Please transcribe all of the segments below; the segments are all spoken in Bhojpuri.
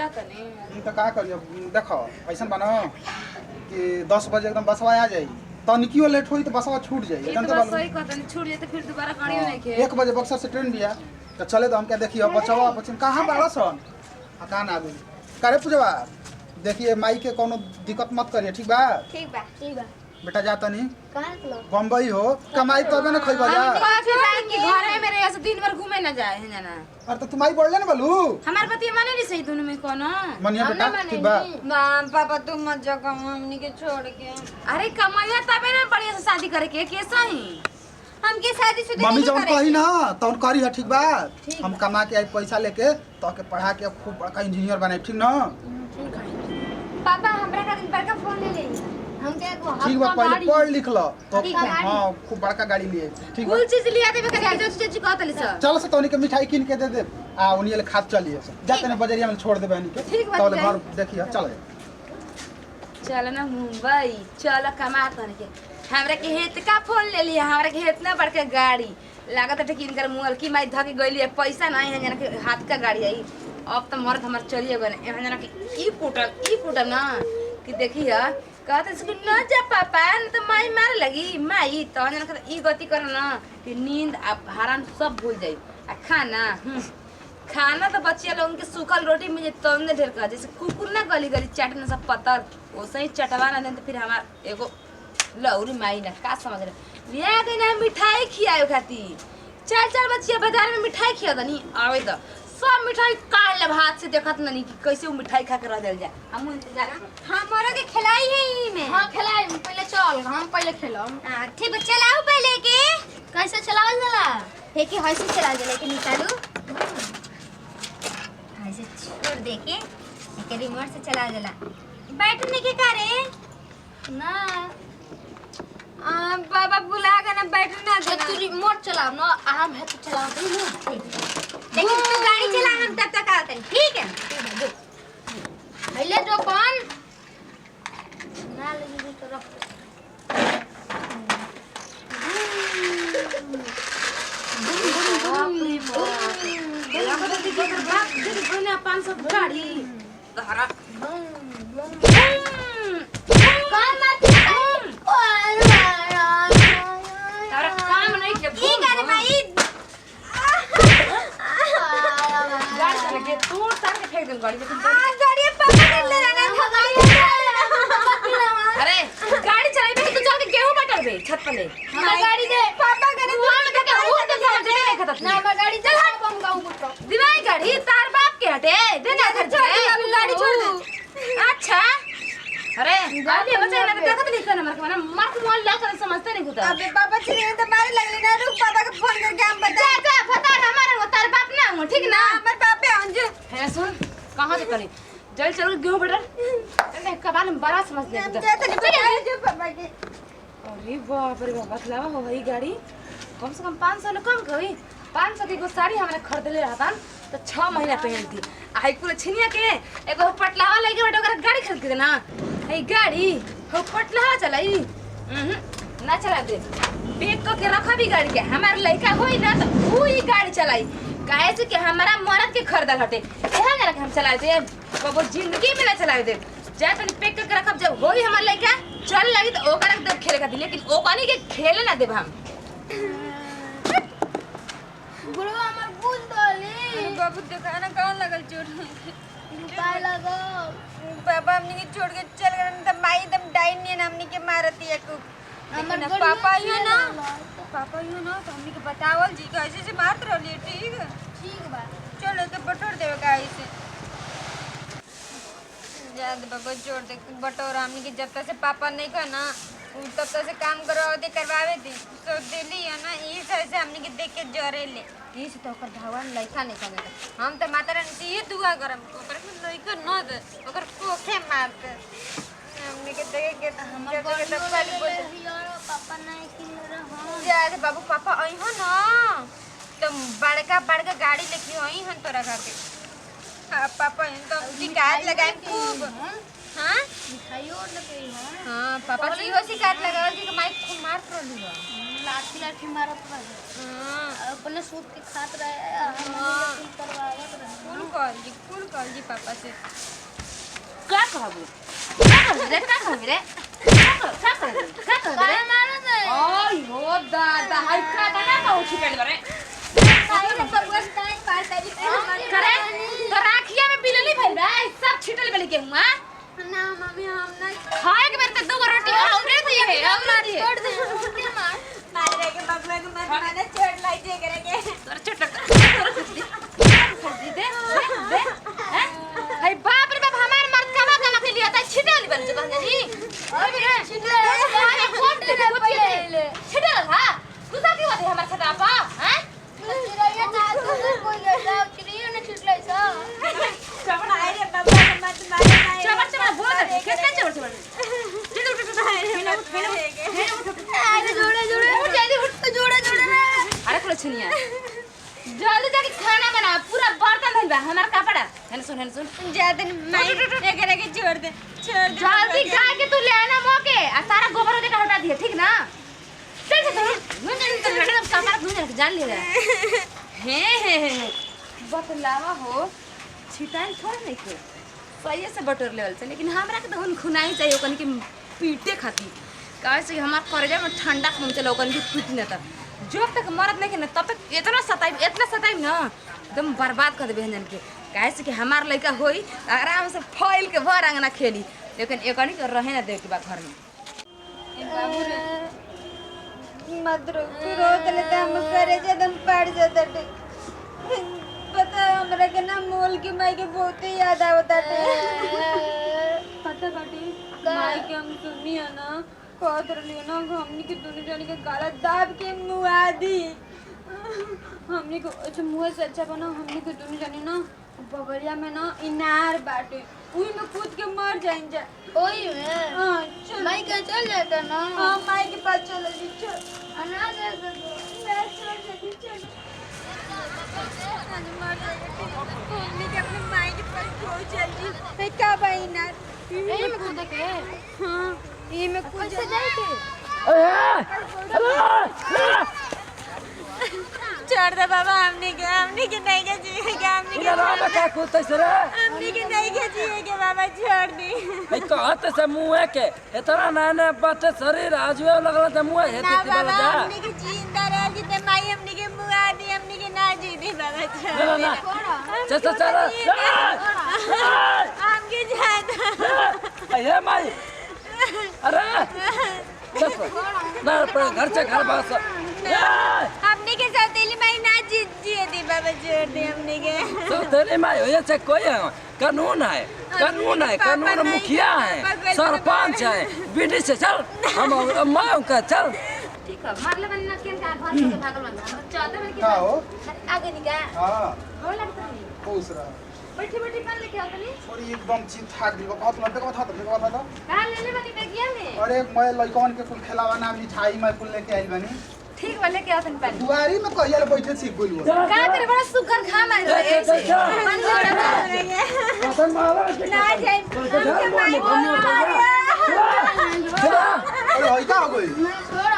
चाहता नहीं तो का करियो देखो ऐसा बनो कि 10 बजे एकदम बसवा आ जाई तनिकियो लेट होई तो बसवा छूट जाई ये तो बस सही कहता नहीं छूट जाए तो फिर दोबारा गाड़ियों नहीं के 1 बजे बक्सर से ट्रेन बिया तो चले तो हम क्या देखिए बचवा बच्चन कहाँ बाड़ा सन हकान आ गई करे पूजवा देखिए माई के कोनो दिक्कत मत करिए ठीक बा बेटा जाता नहीं बम्बई हो कमाई तबे ना खइबा जा कि घर है मेरे ऐसे दिन भर घूमे ना जाए है जाना अरे तो तुम्हारी बोल ले ना बोलू हमार पति माने नहीं सही दोनों में कौन मनिया बेटा ठीक बा पापा तुम मत जाओ हमनी के छोड़ के। अरे कमाइया तबे ना बढ़िया से शादी करे के कैसा ही हमके शादी शुदा मम्मी नहीं जब करेगी। कही ना तब करी है ठीक बा हम कमा के आई पैसा लेके तो के पढ़ा के खूब बड़का इंजीनियर बने ठीक ना पापा हमरा का दिन बड़का फोन ले ले हमके एगो ठीक बा पहले पढ़ लिख लो तो ठीक है। हां खूब बड़का गाड़ी लिए ठीक बा कुल चीज लिया देबे करे जो चीज कहत ली सर चलो से तोनी के मिठाई किन के दे दे आ उनी ले खाद चलिए जाते ने बजरिया में छोड़ देबे के ठीक बा, तौले जाई। घर देखिए चल चल ना मुंबई चल कमा तन के हमरा के हेत का फोन ले लिया हमरा के हेत ना बड़का गाड़ी लागत है कि इनकर मुंगल की माई धके गइली पैसा नहीं है जना के हाथ का गाड़ी आई अब तो मर्द हमर चलिए गने एहन जना के ई फुटल ना कि देखी है कहते से न जा पापा न तो माई मार लगी माई तो जना के ई गति कर ना कि नींद आ हराम सब भूल जाई आ खाना तो बच्चिया लोगन के सूखल रोटी में तो ढेर का जैसे कुकुर ना गली गली चाटना सब पत्थर वैसे ही चटवा ना दे तो फिर हमार एगो लौरी माई ना का समझ रहे लिया के ना मिठाई खियायो खाती चार बच्चिया बाजार में मिठाई खिया दनी आवे तो सब मिठाई काट ले हाथ से देखत नहीं कि कैसे वो मिठाई खा के रह देल जाए हम इंतजार हमरा के खिलाई है ई में। हां खिलाए पहले चल हम पहले खेलम ठीक बा चलाओ पहले के कैसे चलावल जाला हे के हंसी चला दे लेके निकालू ऐसे छोड़ दे के एक रिमोट से चला देला बैठने के करे ना बाबा बुला के ना बैठना तो देना तू रिमोट चलाव ना हम है तो चलाव दे ना लेकिन तू गाड़ी चला हम तब तक आते हैं ठीक है पहले जो कौन ना लगी तो रख गाड़ी काम नहीं के ठीक है रे माई गाड़ी तू तार के फेंक दे गाड़ी गाड़ी पापा कर ले रहा अरे गाड़ी चलाई तू चल के गेहूं बटर बे छत पे ले गाड़ी दे पापा करे ना मैं गाड़ी चला हम गाऊं मुट्ठो दिवाई गाड़ी तार बाप के हटे देना घर अभी गाड़ी छोड़ दे अच्छा अरे गाड़ी बचा ना देखत नहीं करना मार मार के मोल ला कर समझते नहीं कुता अबे पापा चले तो मारे लगले ना रुक पापा को फोन करके हम बता जा बता ना हमारा तार बाप ना हूं ठीक ना हमर पापा अंजू है सुन कहां से करी जल्दी चलो गेहूं बटर अरे कबाल में बड़ा समझ ले हम जाते नहीं पता जो पापा के अरे बाप रे बाप बतलावा हो गई गाड़ी कम से कम 500 न कम करी 500 की एगो साड़ी हमने खरीद ले रहा तो 6 महीना पहन थी आई कुल छिनिया के एगो पटलावा लेके बैठो ओकरा गाड़ी खरीद के ना ई गाड़ी हो पटलावा चलाई ना चला दे बेच के रखा भी गाड़ी के हमार लड़का होई ना तो वो ही गाड़ी चलाई काहे से कि हमारा मरद के खरीदल हटे एहा ना हम चला दे कबो जिंदगी में ना चला दे जा तनी पैक करके रखब जब होई हमार लड़का चल लगी तो ओकरा के खेले का लेकिन ओ कनी के खेले ना देब हम गुरु हमर बुझ दली बाबू देखा ना कौन लगल चोट काय लगो पापा हमनी के छोड़ के चल गए त माई एकदम डाइन ने हमनी के मारती है को हमर पापा ही ना तो हमनी के बतावल जी कैसे से मारत रहली ठीक ठीक बा चलो तो बटोर देवे कैसे याद बाबा जोड़ दे बटोर हमनी के जब तक से पापा नहीं का ना तब तक से काम करवाते करवावे थी तो दिल्ली है ना ये से हमनी के देख के जरे ले इस तो ओकर भगवान लइका नहीं समझ हम तो माता रानी से ये दुआ करम ओकर के लइका न दे ओकर कोखे मारते हमनी के देख के हमर गाड़ी ले हियारो पापा नहीं किन रहा जा रे बाबू पापा आई हो ना तो बड़का गाड़ी लेके आई हन तोरा घर के पापा इन तो शिकायत लगाए खूब हां मिठाइयो न कही हां हां पापा की हो शिकायत लगावल जी के माइक खूब मार रहली है लाठी लाठी मारत रहे अपने सूत के खात रहे करवावत रहे कुल कॉल जी पापा से क्या कहबू क्या कहबू रे क्या कहबू रे मारत है ओय हो दादा हाय का गाना का उठी पेड़ रे साइड में बबुआ टाइम पास करी करे तो राखिया में बिलली भइल बा सब छिटल बेली के हुआ ना मम्मी हम ना खाए के बेर तक दो रोटी हमरे दिए है हमरा दिए छोड़ दे के मार मारे के बबुआ के मत माने चोट लाई जे करे के तोर छोटा दे हैं हाय बाप रे बाप हमार मर्द कमा कमा के लिया था छिटल बन जो कहने जी ओए रे छिटल फोन दे पहले छिटल हां तू सा की बात है हमार छटा पा हैं चिड़ैया चाल कोई लेता चिड़ैया ने छिटलै सा चबड़ आए रे बबुआ के मत मारे चबड़ बोल दे कितना चबड़ चबड़ अरे जोड़े जोड़े उठ जल्दी उठ तो जोड़े जोड़े अरे कुल छनिया जल्दी जाके खाना बना पूरा बर्तन धइल बा हमार कपड़ा हेन सुन ज्यादा माई एकरे के छोड़ दे जल्दी जाके तू ले आना मोके आ सारा गोबर दे के हटा दिए ठीक ना चल चल मुझे तो लड़का कपड़ा मुझे जान ले रहा हे बतलावा हो छिटाई छोड़ नहीं के सही से बटर लेवल से लेकिन हमरा के तो हुन खुनाई चाहिए ओकन के पीटे खाती काहे से हमार करेजा में ठंडा पहुंचे ओकन के पीट न तक जब तक मरद नहीं के न तब तक इतना सताई ना एकदम बर्बाद कर देबे हन के काहे से कि हमार लड़का होई आराम से फैल के भर अंगना खेली लेकिन एकनी के रहे ना दे के बा घर में बाबू रे मत रो तू रोत ले त हम करे जदम पड़ जाता पता हमरा के ना मोल के माई के बहुत याद आवता पता बाटी माई के हम सुनी है ना कहत रही ना हमनी के दोनों जनी के गाला दाब के मुआ दी हमनी को अच्छा मुंह से अच्छा बना हमनी के दोनों जनी ना बगलिया में ना इनार बाटे उही में कूद के मर जाइन जा ओई में हां चल माई के चल जाता ना हां माई के पास चल जी चल अनाज मैं चल जल्दी चल आज मर जाएगा हमनी के अपने माई के पास पहुंच जल्दी है का बहिना एही में कूद के हां ये में कूद कैसे जाए के छोड़ दे बाबा हमने के नहीं के जिएगा हमने के राम का कुत्ते सरे हमने के नहीं के जिएगा बाबा छोड़ दी ए कहत से मुंह के एतरा नाने बात शरीर आजुए लगला त मुंह हेते ना ती बाबा बला जा हमने के जिंदा रह जी ते माई हमने के मुआ दी हमने के ना जी दी बाबा छोड़ ना ना चल चल हमके ज्यादा ए माई अरे बस ना पर घर से घर बस हमने के साथ तेली माई ना जीत जिए दी बाबा छोड़ दे हमने के तो तेरे माई हो से कोई कानून है कानून मुखिया है सरपंच है बीडी से चल हम मैं का चल ठीक है मारले बन ना केन का घर से भागल बन हम चाहते हैं कि का हो आगे निका हां हो लगता है खुश रह बैठी कन लेके आओ तनी और एकदम चीज थाक दिल कहत लंबे का था कहां लेले बनी बेगिया में अरे मैं लइकन के कुल खिलावा ना मिठाई मैं कुल लेके आइल बानी ठीक वाले के आओ तनी पानी दुआरी में कहिया बैठे सीख गेलु का करे बड़ा सुगर खा मार रहे मन जोड़ा अपन मारा ना जाए हमके माई अरे होई का हो गई छोड़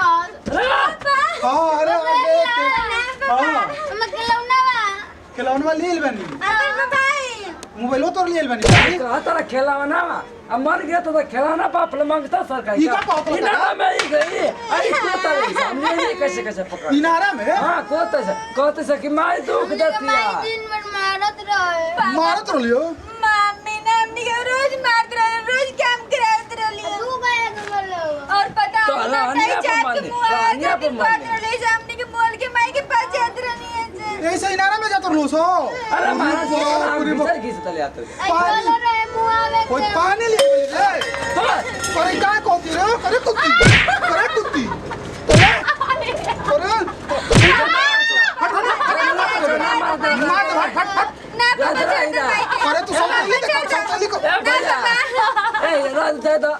हां अरे देख हां हम खिलौना बा खिलौना लेल बानी अरे भाई मोबाइलो तोड़ लेल बानी कहता खेलावना अब मर गया तो खेलाना पाप ले मांगता सरकार ई का कहता है? इनारा में ही गई अरे कोता हमने ये कैसे पकड़ इनारा में हां कहते से कि माई दुख देती माई है दिन भर मारत रहे मारत रहियो मम्मी ने हमने के रोज मारत रहे रोज काम करावत रही तू गया कमल और पता तो रानिया पे माने, रानिया पे माने। हमने के मोल के माई के पास जात रही है ऐसे इनारा में जात रहलो सो अरे महाराज बाप रे बाप। भीतर घिस तले आते पानी रहे मुआ में कोई पानी ले रे तो अरे का कहती रे करे कुत्ती अरे मार दे फट ना पापा छोड़ दे माई के अरे तू समझ ले समझ ले ए भैया ए राज दे दो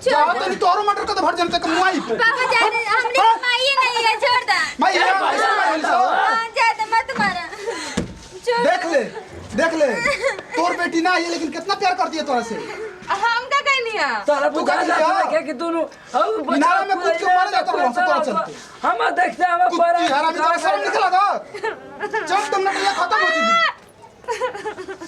जाओ तो तोरो मटर का तो भर जनते के मुआई पे पापा जाने हमने की माई नहीं है छोड़ दे भाई ये ऐसे मार सा हां ज्यादा मत मारा छोड़ देख ले तोर बेटी ना है लेकिन कितना प्यार करती है तोरा से हम का कहनी हिया तारा तू बुझा का जाता किया? है कि दोनों अब मीनारा में कूद के मर जाता रहो सब तोरा चलते हम देखते हैं हम पर कुत्ती हरामी तेरा शर्म निकला दो चल तुम नटलिया खत्म हो चुकी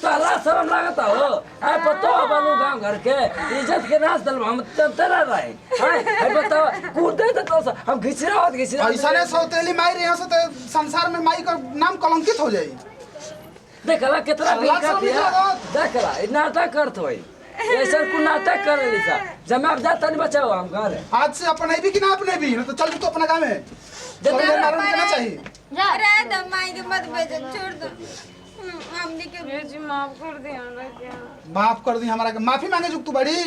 तारा शर्म लगता हो आ पतो बालू गांव घर के इज्जत के नाच दल हम तेरा रहे हां बताओ कूदे तो हम घिचरा ऐसा ने सौतेली माई रे से तो संसार में माई का नाम कलंकित हो जाई देखला कितना अल्लाह बिका शर्म दिया निकला देखला नाटक करत होई ऐसा को नाटक करे लिसा जब आप जाता नहीं बचाओ हम घर आज से अपने भी कि ना अपने भी ना तो चल तू अपने गांव में जब मारन के ना चाहिए जा अरे दमाई के मत भेजो छोड़ दो हमने के जी माफ कर दे हमरा के माफ कर दी हमारा के माफी मांगे जुक तू बड़ी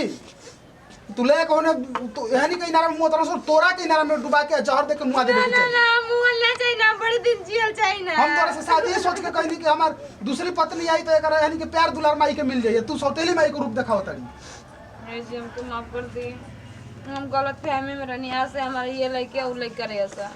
तू ले कोने तू यहां नहीं कहीं नारा मुंह तरह से तोरा के नारा में डुबा के जहर दे के मुआ दे ना दे ना मुंह ना चाहिए ना बड़े दिन जियल चाहिए ना हम तोरा से शादी सोच के कहीं कि हमार दूसरी पत्नी आई तो एकरा यानी कि प्यार दुलार माई के मिल जाए तू सौतेली माई को रूप दिखाओ तड़ी जी हमको माफ कर दी हम गलत फहमी में रहनी आज से हमारे ये लड़के उ लड़का रहे ऐसा